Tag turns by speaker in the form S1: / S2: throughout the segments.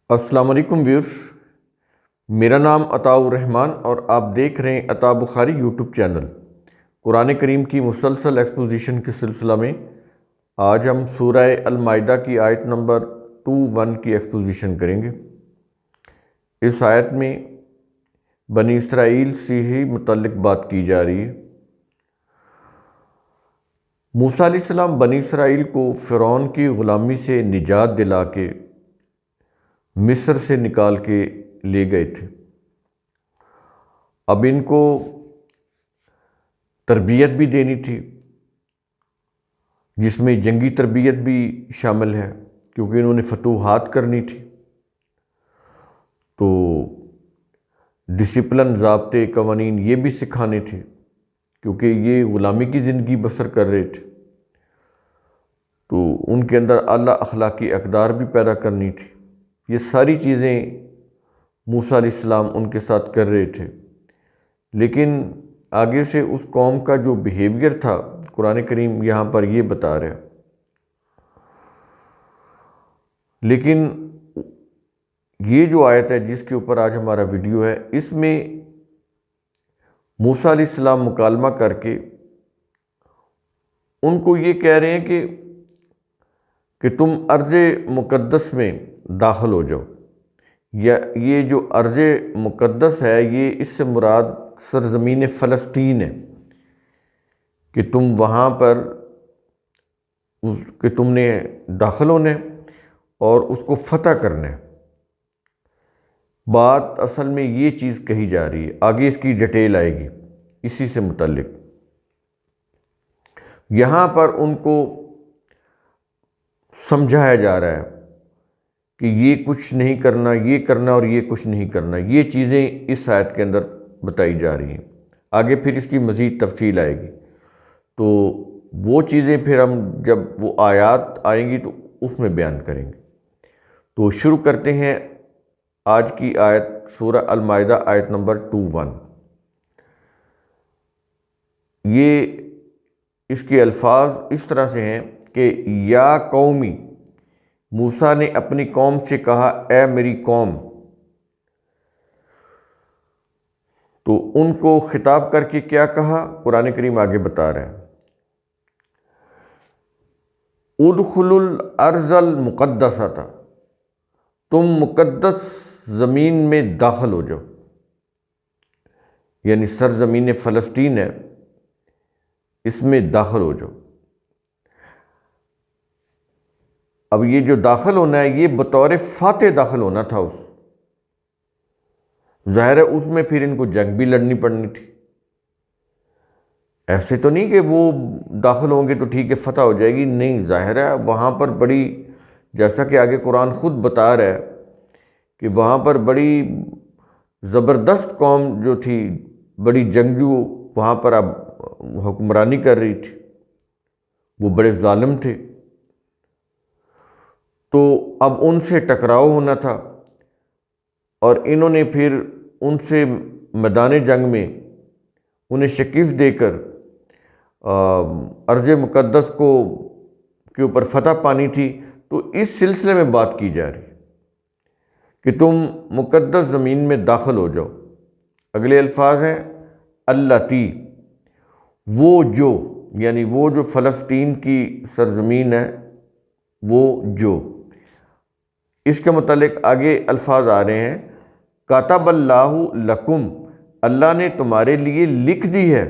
S1: السلام علیکم ویورز، میرا نام عطاء الرحمن اور آپ دیکھ رہے ہیں عطاء بخاری یوٹیوب چینل۔ قرآن کریم کی مسلسل ایکسپوزیشن کے سلسلہ میں آج ہم سورہ المائدہ کی آیت نمبر 21 کی ایکسپوزیشن کریں گے۔ اس آیت میں بنی اسرائیل سے ہی متعلق بات کی جا رہی ہے۔ موسیٰ علیہ السلام بنی اسرائیل کو فرعون کی غلامی سے نجات دلا کے مصر سے نکال کے لے گئے تھے۔ اب ان کو تربیت بھی دینی تھی، جس میں جنگی تربیت بھی شامل ہے، کیونکہ انہوں نے فتوحات کرنی تھی۔ تو ڈسپلن، ضابطے، قوانین یہ بھی سکھانے تھے، کیونکہ یہ غلامی کی زندگی بسر کر رہے تھے۔ تو ان کے اندر اعلیٰ اخلاقی اقدار بھی پیدا کرنی تھی۔ یہ ساری چیزیں موسیٰ علیہ السلام ان کے ساتھ کر رہے تھے، لیکن آگے سے اس قوم کا جو بیہیویئر تھا قرآن کریم یہاں پر یہ بتا رہا ہے۔ لیکن یہ جو آیت ہے جس کے اوپر آج ہمارا ویڈیو ہے، اس میں موسیٰ علیہ السلام مکالمہ کر کے ان کو یہ کہہ رہے ہیں کہ تم ارض مقدس میں داخل ہو جاؤ، یا یہ جو ارض مقدس ہے یہ اس سے مراد سرزمین فلسطین ہے، کہ تم وہاں پر کہ تم نے داخل ہونا ہے اور اس کو فتح کرنا ہے۔ بات اصل میں یہ چیز کہی جا رہی ہے، آگے اس کی ڈیٹیل آئے گی اسی سے متعلق۔ یہاں پر ان کو سمجھایا جا رہا ہے کہ یہ کچھ نہیں کرنا، یہ کرنا، اور یہ کچھ نہیں کرنا۔ یہ چیزیں اس آیت کے اندر بتائی جا رہی ہیں، آگے پھر اس کی مزید تفصیل آئے گی۔ تو وہ چیزیں پھر ہم جب وہ آیات آئیں گی تو اس میں بیان کریں گے۔ تو شروع کرتے ہیں آج کی آیت، سورہ المائدہ آیت نمبر 21۔ یہ اس کے الفاظ اس طرح سے ہیں کہ یا قومی، موسیٰ نے اپنی قوم سے کہا اے میری قوم۔ تو ان کو خطاب کر کے کیا کہا قرآن کریم آگے بتا رہا ہے، ادخلوا الارض المقدسۃ، تم مقدس زمین میں داخل ہو جاؤ، یعنی سرزمین فلسطین ہے، اس میں داخل ہو جاؤ۔ اب یہ جو داخل ہونا ہے یہ بطور فاتح داخل ہونا تھا، ظاہر ہے اس میں پھر ان کو جنگ بھی لڑنی پڑنی تھی۔ ایسے تو نہیں کہ وہ داخل ہوں گے تو ٹھیک ہے فتح ہو جائے گی، نہیں، ظاہر ہے وہاں پر بڑی، جیسا کہ آگے قرآن خود بتا رہا ہے کہ وہاں پر بڑی زبردست قوم جو تھی، بڑی جنگجو وہاں پر اب حکمرانی کر رہی تھی، وہ بڑے ظالم تھے۔ تو اب ان سے ٹکراؤ ہونا تھا، اور انہوں نے پھر ان سے میدان جنگ میں انہیں شکست دے کر ارض مقدس کے اوپر فتح پانی تھی۔ تو اس سلسلے میں بات کی جا رہی ہے کہ تم مقدس زمین میں داخل ہو جاؤ۔ اگلے الفاظ ہیں اللاتی، وہ جو، یعنی وہ جو فلسطین کی سرزمین ہے، وہ جو۔ اس کے متعلق آگے الفاظ آ رہے ہیں، کاتب اللہ لکم، اللہ نے تمہارے لیے لکھ دی ہے۔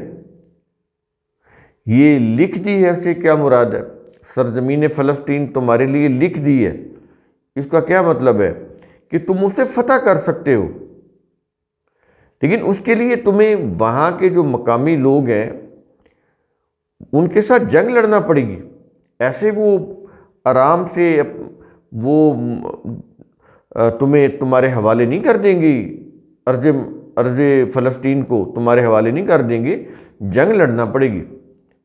S1: یہ لکھ دی ہے سے کیا مراد ہے؟ سرزمین فلسطین تمہارے لیے لکھ دی ہے، اس کا کیا مطلب ہے؟ کہ تم اسے فتح کر سکتے ہو، لیکن اس کے لیے تمہیں وہاں کے جو مقامی لوگ ہیں ان کے ساتھ جنگ لڑنا پڑے گی۔ ایسے وہ آرام سے وہ تمہارے حوالے نہیں کر دیں گی، ارض فلسطین کو تمہارے حوالے نہیں کر دیں گے، جنگ لڑنا پڑے گی،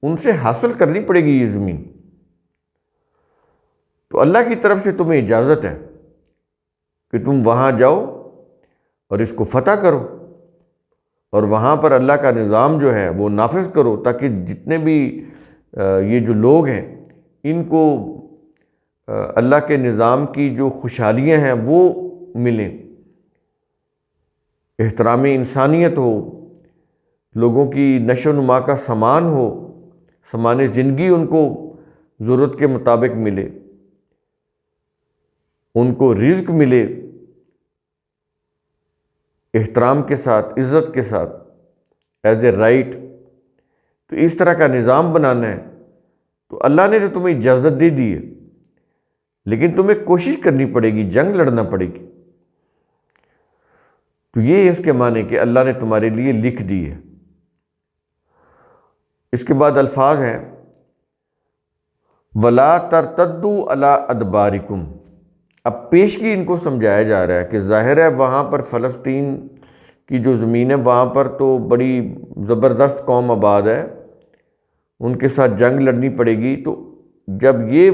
S1: ان سے حاصل کرنی پڑے گی یہ زمین۔ تو اللہ کی طرف سے تمہیں اجازت ہے کہ تم وہاں جاؤ اور اس کو فتح کرو، اور وہاں پر اللہ کا نظام جو ہے وہ نافذ کرو، تاکہ جتنے بھی یہ جو لوگ ہیں ان کو اللہ کے نظام کی جو خوشحالیاں ہیں وہ ملیں، احترام انسانیت ہو، لوگوں کی نشو و نما کا سامان ہو، سامان زندگی ان کو ضرورت کے مطابق ملے، ان کو رزق ملے احترام کے ساتھ، عزت کے ساتھ، ایز اے رائٹ۔ تو اس طرح کا نظام بنانا ہے تو اللہ نے تو تمہیں اجازت دے دی ہے، لیکن تمہیں کوشش کرنی پڑے گی، جنگ لڑنا پڑے گی۔ تو یہ اس کے معنی کہ اللہ نے تمہارے لیے لکھ دی ہے۔ اس کے بعد الفاظ ہیں وَلَا تَرْتَدُّوا عَلَىٰ أَدْبَارِكُمْ۔ اب پیشگی ان کو سمجھایا جا رہا ہے کہ ظاہر ہے وہاں پر فلسطین کی جو زمین ہے وہاں پر تو بڑی زبردست قوم آباد ہے، ان کے ساتھ جنگ لڑنی پڑے گی۔ تو جب یہ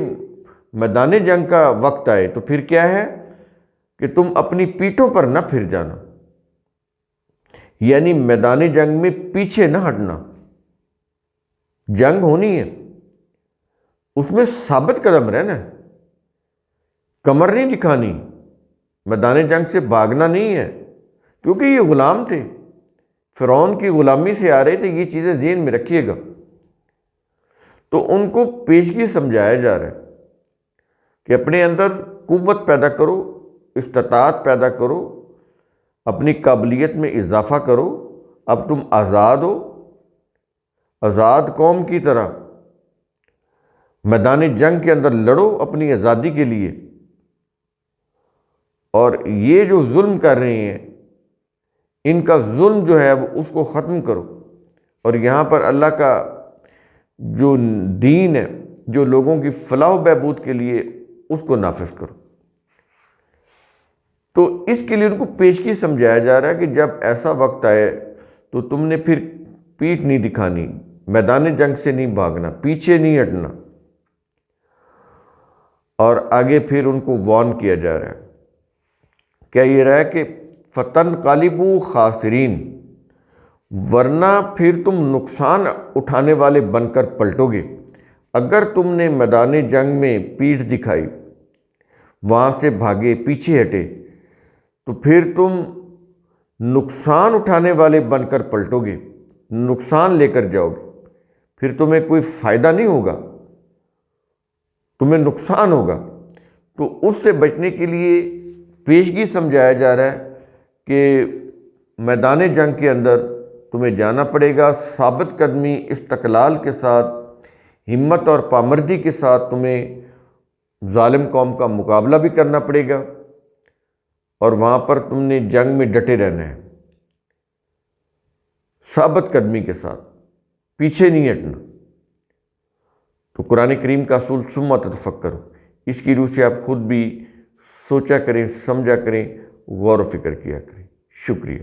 S1: میدان جنگ کا وقت آئے تو پھر کیا ہے کہ تم اپنی پیٹھوں پر نہ پھر جانا، یعنی میدان جنگ میں پیچھے نہ ہٹنا۔ جنگ ہونی ہے، اس میں ثابت قدم رہنا ہے، کمر نہیں دکھانی، میدان جنگ سے بھاگنا نہیں ہے، کیونکہ یہ غلام تھے، فرعون کی غلامی سے آ رہے تھے۔ یہ چیزیں ذہن میں رکھیے گا۔ تو ان کو پیشگی سمجھایا جا رہا ہے کہ اپنے اندر قوت پیدا کرو، استطاعت پیدا کرو، اپنی قابلیت میں اضافہ کرو۔ اب تم آزاد ہو، آزاد قوم کی طرح میدان جنگ کے اندر لڑو اپنی آزادی کے لیے، اور یہ جو ظلم کر رہے ہیں ان کا ظلم جو ہے وہ اس کو ختم کرو، اور یہاں پر اللہ کا جو دین ہے، جو لوگوں کی فلاح و بہبود کے لیے، اس کو نافذ کرو۔ تو اس کے لیے ان کو پیشگی سمجھایا جا رہا ہے کہ جب ایسا وقت آئے تو تم نے پھر پیٹھ نہیں دکھانی، میدان جنگ سے نہیں بھاگنا، پیچھے نہیں ہٹنا۔ اور آگے پھر ان کو وارن کیا جا رہا ہے، کیا یہ رہا ہے کہ فَتَنْقَلِبُوا خَاسِرِينَ، ورنہ پھر تم نقصان اٹھانے والے بن کر پلٹو گے۔ اگر تم نے میدان جنگ میں پیٹھ دکھائی، وہاں سے بھاگے، پیچھے ہٹے، تو پھر تم نقصان اٹھانے والے بن کر پلٹو گے، نقصان لے کر جاؤ گے، پھر تمہیں کوئی فائدہ نہیں ہوگا، تمہیں نقصان ہوگا۔ تو اس سے بچنے کے لیے پیشگی سمجھایا جا رہا ہے کہ میدان جنگ کے اندر تمہیں جانا پڑے گا، ثابت قدمی، استقلال کے ساتھ، ہمت اور پامردی کے ساتھ تمہیں ظالم قوم کا مقابلہ بھی کرنا پڑے گا، اور وہاں پر تم نے جنگ میں ڈٹے رہنا ہے، ثابت قدمی کے ساتھ، پیچھے نہیں ہٹنا۔ تو قرآن کریم کا اصول ثم تتفکروا، اس کی روح سے آپ خود بھی سوچا کریں، سمجھا کریں، غور و فکر کیا کریں۔ شکریہ۔